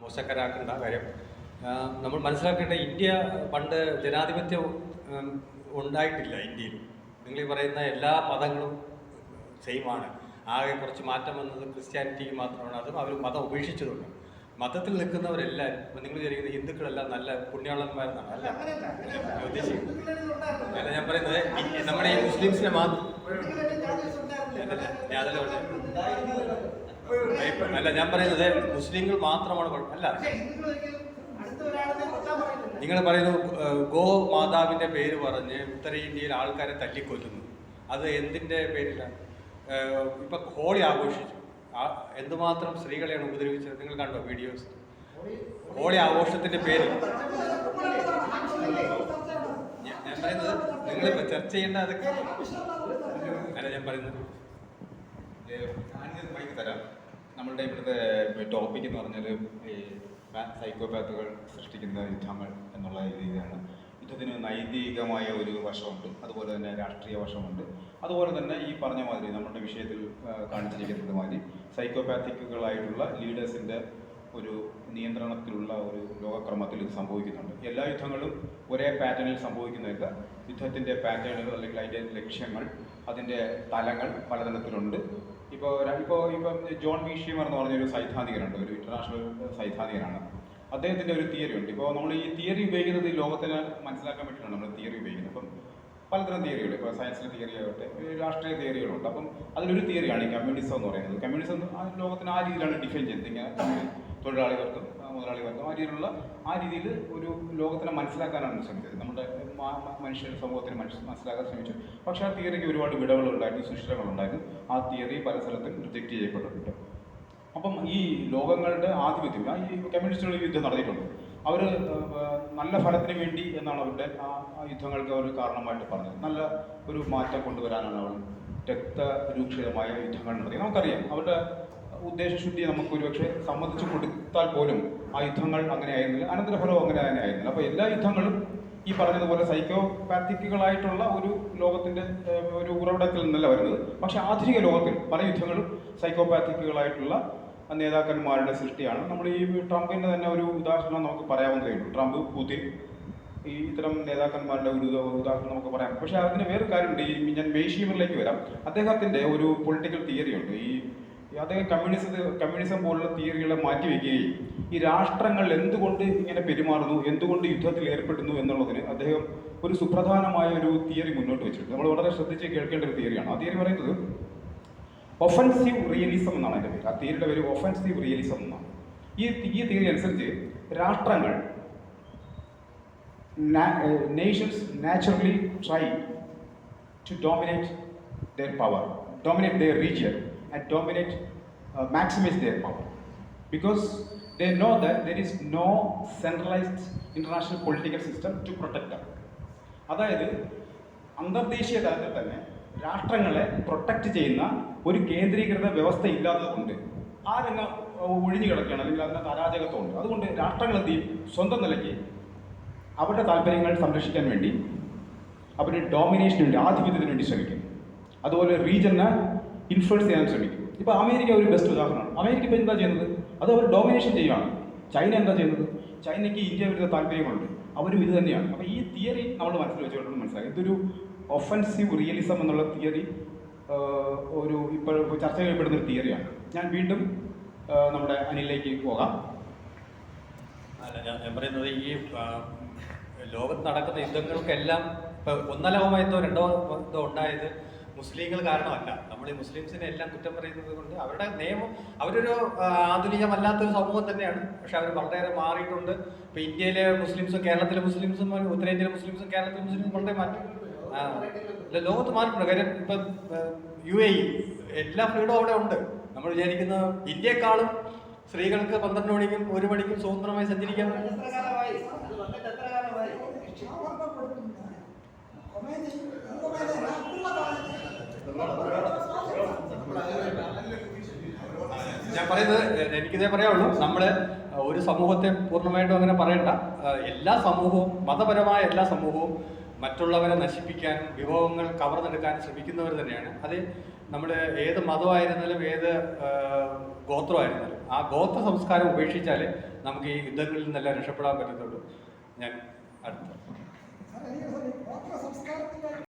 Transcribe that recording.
മോശക്കാരാക്കേണ്ട കാര്യം നമ്മൾ മനസ്സിലാക്കേണ്ട ഇന്ത്യ പണ്ട് ജനാധിപത്യം ഉണ്ടായിട്ടില്ല ഇന്ത്യയിൽ. നിങ്ങൾ ഈ പറയുന്ന എല്ലാ മതങ്ങളും സെയിമാണ്. ആകെ കുറച്ച് മാറ്റം വന്നത് ക്രിസ്ത്യാനിറ്റിക്ക് മാത്രമാണ്. അതും അവർ മതം ഉപേക്ഷിച്ചതുകൊണ്ട്. മതത്തിൽ നിൽക്കുന്നവരെല്ലാവരും ഇപ്പം നിങ്ങൾ വിചാരിക്കുന്നത് ഹിന്ദുക്കളെല്ലാം നല്ല പുണ്യാളന്മാരെന്നാണ്. അല്ല, ഉദ്ദേശിക്കുന്നത് അല്ല, ഞാൻ പറയുന്നത് നമ്മുടെ ഈ മുസ്ലിംസിനെ മാത്രം അല്ല, ഞാൻ പറയുന്നത് മുസ്ലിങ്ങൾ മാത്രമാണ് കുഴപ്പം. അല്ല, നിങ്ങൾ പറയുന്നത് ഗോ മാതാവിൻ്റെ പേര് പറഞ്ഞ് ഉത്തരേന്ത്യയിൽ ആൾക്കാരെ തല്ലിക്കൊല്ലുന്നു. അത് എന്തിൻ്റെ പേരിലാണ്? ഇപ്പം ഹോളി ആഘോഷിച്ചു. എന്തുമാത്രം സ്ത്രീകളെയാണ് ഉപദ്രവിച്ചത് നിങ്ങൾ കണ്ടോ വീഡിയോസ്? ഹോളി ആഘോഷത്തിൻ്റെ പേര് ഞാൻ പറയുന്നത് നിങ്ങളിപ്പോൾ ചർച്ച ചെയ്യേണ്ട അതൊക്കെ അല്ല, ഞാൻ പറയുന്നത് ബൈക്ക് തരാം. നമ്മളുടെ ഇവിടുത്തെ ടോപ്പിക് എന്ന് പറഞ്ഞാൽ ഈ സൈക്കോപാത്തുകൾ സൃഷ്ടിക്കുന്ന യുദ്ധങ്ങൾ എന്നുള്ള രീതിയാണ്. യുദ്ധത്തിന് നൈതികമായ ഒരു വശമുണ്ട്, അതുപോലെ തന്നെ രാഷ്ട്രീയ വശമുണ്ട്. അതുപോലെ തന്നെ ഈ പറഞ്ഞ മാതിരി നമ്മുടെ വിഷയത്തിൽ കാണിച്ചിരിക്കുന്നത് മാതിരി സൈക്കോപാത്തിക്കുകളായിട്ടുള്ള ലീഡേഴ്സിൻ്റെ ഒരു നിയന്ത്രണത്തിലുള്ള ഒരു ലോകക്രമത്തിൽ ഇത് സംഭവിക്കുന്നുണ്ട്. എല്ലാ യുദ്ധങ്ങളും ഒരേ പാറ്റേണിൽ സംഭവിക്കുന്നില്ല. യുദ്ധത്തിൻ്റെ പാറ്റേണുകൾ അല്ലെങ്കിൽ അതിൻ്റെ ലക്ഷ്യങ്ങൾ, അതിൻ്റെ തലങ്ങൾ പലതരത്തിലുണ്ട്. ഇപ്പം ജോൺ വീഷിമർ എന്ന് പറഞ്ഞൊരു സൈദ്ധാന്തികനുണ്ട്, ഒരു ഇൻ്റർനാഷണൽ സൈദ്ധാന്തികനാണ്. അദ്ദേഹത്തിൻ്റെ ഒരു തിയറി ഉണ്ട്. ഇപ്പോൾ നമ്മൾ ഈ തിയറി ഉപയോഗിക്കുന്നത് ഈ ലോകത്തിന് മനസ്സിലാക്കാൻ വേണ്ടിയിട്ടാണ് നമ്മൾ തിയറി ഉപയോഗിക്കുന്നത്. അപ്പം പലതരം തിയറികൾ, ഇപ്പോൾ സയൻസിലെ തിയറി ആകട്ടെ, രാഷ്ട്രീയ തിയറികളുണ്ട്. അപ്പം അതിലൊരു തിയറിയാണ് ഈ കമ്മ്യൂണിസം എന്ന് പറയുന്നത്. കമ്മ്യൂണിസം ലോകത്തിന് ആ രീതിയിലാണ് ഡിഫൈൻ ചെയ്തത്. ഇങ്ങനെ തൊഴിലാളി വർഗം, മുതലാളി വർഗം, ആ രീതിയിൽ ഒരു ലോകത്തിനെ മനസ്സിലാക്കാനാണ് ശ്രമിച്ചത്. നമ്മുടെ മനുഷ്യ സമൂഹത്തിന് മനസ്സിലാക്കാൻ ശ്രമിച്ചു. പക്ഷേ ആ തിയറിക്ക് ഒരുപാട് വിടവുകളുണ്ടായിരുന്നു, സൃഷ്ടികളുണ്ടായിരുന്നു. ആ തിയറി പല സ്ഥലത്തും റിജക്റ്റ് ചെയ്യപ്പെട്ടിട്ടുണ്ട്. അപ്പം ഈ ലോകങ്ങളുടെ ആധിപത്യം, ഈ കമ്മ്യൂണിസ്റ്റുകൾ യുദ്ധം നടത്തിയിട്ടുണ്ട്. അവർ നല്ല ഫലത്തിന് വേണ്ടി എന്നാണ് അവരുടെ ആ യുദ്ധങ്ങൾക്ക് അവർ കാരണമായിട്ട് പറഞ്ഞത്. നല്ല ഒരു മാറ്റം കൊണ്ടുവരാനാണ് അവർ രക്തരൂക്ഷിതമായ യുദ്ധങ്ങൾ നടത്തിയത്. നമുക്കറിയാം അവരുടെ ഉദ്ദേശശുദ്ധി നമുക്ക് ഒരുപക്ഷെ സമ്മതിച്ചു കൊടുത്താൽ പോലും ആ യുദ്ധങ്ങൾ അങ്ങനെ ആയിരുന്നില്ല, അനന്തരഫലവും അങ്ങനെ തന്നെ ആയിരുന്നില്ല. അപ്പോൾ എല്ലാ യുദ്ധങ്ങളും ഈ പറഞ്ഞതുപോലെ സൈക്കോപാത്തിക്കുകളായിട്ടുള്ള ഒരു ലോകത്തിൻ്റെ ഒരു ഉറവിടത്തിൽ നിന്നല്ല വരുന്നത്. പക്ഷേ ആധുനിക ലോകത്തിൽ പല യുദ്ധങ്ങളും സൈക്കോപാത്തിക്കുകളായിട്ടുള്ള നേതാക്കന്മാരുടെ സൃഷ്ടിയാണ്. നമ്മൾ ഈ ട്രംപിൻ്റെ തന്നെ ഒരു ഉദാഹരണം നമുക്ക് പറയാവുന്നതേ ഉള്ളൂ. ട്രംപ്, പുതിൻ, ഈ ഇത്തരം നേതാക്കന്മാരുടെ ഒരു ഉദാഹരണം നമുക്ക് പറയാം. പക്ഷേ അതിന് വേറൊരു കാര്യമുണ്ട്. ഞാൻ മേഷീമറിലേക്ക് വരാം. അദ്ദേഹത്തിൻ്റെ ഒരു പൊളിറ്റിക്കൽ തിയറി ഉണ്ട്. അദ്ദേഹം കമ്മ്യൂണിസം പോലുള്ള തിയറികളെ മാറ്റിവെക്കുകയും ഈ രാഷ്ട്രങ്ങൾ എന്തുകൊണ്ട് ഇങ്ങനെ പെരുമാറുന്നു, എന്തുകൊണ്ട് യുദ്ധത്തിൽ ഏർപ്പെടുന്നു എന്നുള്ളതിന് അദ്ദേഹം ഒരു സുപ്രധാനമായ ഒരു തിയറി മുന്നോട്ട് വെച്ചിട്ടുണ്ട്. നമ്മൾ വളരെ ശ്രദ്ധിച്ച് കേൾക്കേണ്ട ഒരു തിയറിയാണ്. ആ തിയറി പറയുന്നത് ഒഫൻസീവ് റിയലിസം എന്നാണ് അതിൻ്റെ പേര്. ആ തിയറിയുടെ പേര് ഒഫൻസീവ് റിയലിസം എന്നാണ്. ഈ തിയറി അനുസരിച്ച് രാഷ്ട്രങ്ങൾ nations naturally try to dominate their power, dominate their region and maximize their power, because they know that there is no centralized international political system to protect them. അതായത് അന്തർദേശീയ തലത്തിൽ തന്നെ രാഷ്ട്രങ്ങളെ protect ചെയ്യുന്ന ഒരു കേന്ദ്രീകൃത വ്യവസ്ഥ ഇല്ലാത്തതുകൊണ്ട് ആ രംഗം ഒഴിഞ്ഞു കിടക്കുകയാണ്, അല്ലെങ്കിൽ അതിനകത്ത് അരാജകത്വമുണ്ട്. അതുകൊണ്ട് രാഷ്ട്രങ്ങൾ എന്ത് ചെയ്യും? സ്വന്തം നിലയ്ക്ക് അവരുടെ താല്പര്യങ്ങൾ സംരക്ഷിക്കാൻ വേണ്ടി അവർ ഡോമിനേഷന് വേണ്ടി, ആധിപത്യത്തിന് വേണ്ടി ശ്രമിക്കും. അതുപോലെ റീജിയനെ ഇൻഫ്ലുവൻസ് ചെയ്യാൻ ശ്രമിക്കും. ഇപ്പോൾ അമേരിക്ക ഒരു ബെസ്റ്റ് ഉദാഹരണമാണ്. അമേരിക്ക ഇപ്പോൾ എന്താ ചെയ്യുന്നത്? അത് അവർ ഡോമിനേഷൻ ചെയ്യുകയാണ്. ചൈന എന്താ ചെയ്യുന്നത്? ചൈനയ്ക്ക് ഇന്ത്യ വിരുദ്ധ താല്പര്യങ്ങളുണ്ട്, അവരും ഇത് തന്നെയാണ്. അപ്പോൾ ഈ തിയറി നമ്മൾ മനസ്സിൽ വെച്ചുകൊണ്ട് മനസ്സിലാക്കി ഇതൊരു ഒഫൻസീവ് റിയലിസം എന്നുള്ള തിയറി ഇപ്പോൾ ചർച്ച ചെയ്യപ്പെടുന്നൊരു തിയറിയാണ്. ഞാൻ വീണ്ടും നമ്മുടെ അനിലേക്ക് പോകാം. അല്ല, ഞാൻ പറയുന്നത് ഈ ലോകത്ത് നടക്കുന്ന യുദ്ധങ്ങൾക്കെല്ലാം ഇപ്പോൾ ഒന്നലാമോ രണ്ടോ യുദ്ധം ഉണ്ടായത് മുസ്ലിങ്ങൾ കാരണമല്ല. നമ്മൾ ഈ മുസ്ലിംസിനെ എല്ലാം കുറ്റം പറയുന്നത് കൊണ്ട് അവരുടെ നിയമം, അവരൊരു ആധുനികമല്ലാത്തൊരു സമൂഹം തന്നെയാണ്. പക്ഷെ അവർ വളരെയേറെ മാറിയിട്ടുണ്ട്. ഇപ്പോൾ ഇന്ത്യയിലെ മുസ്ലിംസും കേരളത്തിലെ മുസ്ലിംസും ഉത്തരേന്ത്യയിലെ മുസ്ലിംസും കേരളത്തിലെ മുസ്ലിംസും വളരെ മാറ്റി ലോകത്ത് മാറിയിട്ടുണ്ട്. കാര്യം ഇപ്പം UAE എല്ലാ ഫ്രീഡവും അവിടെ ഉണ്ട്. നമ്മൾ വിചാരിക്കുന്ന ഇന്ത്യയെക്കാളും സ്ത്രീകൾക്ക് 12 മണിക്കും 1 മണിക്കും സ്വതന്ത്രമായി സഞ്ചരിക്കാൻ ഞാൻ പറയുന്നത്, എനിക്കിതേ പറയാവുള്ളൂ. നമ്മൾ ഒരു സമൂഹത്തെ പൂർണ്ണമായിട്ടും അങ്ങനെ പറയണ്ട. എല്ലാ സമൂഹവും, മതപരമായ എല്ലാ സമൂഹവും മറ്റുള്ളവരെ നശിപ്പിക്കാനും വിഭവങ്ങൾ കവർന്നെടുക്കാനും ശ്രമിക്കുന്നവർ തന്നെയാണ്. അത് നമ്മൾ ഏത് മതമായിരുന്നാലും ഏത് ഗോത്രമായിരുന്നാലും ആ ഗോത്ര സംസ്കാരം ഉപേക്ഷിച്ചാൽ നമുക്ക് ഈ യുദ്ധങ്ങളിൽ നിന്നെല്ലാം രക്ഷപ്പെടാൻ പറ്റത്തുള്ളൂ. ഞാൻ അടുത്ത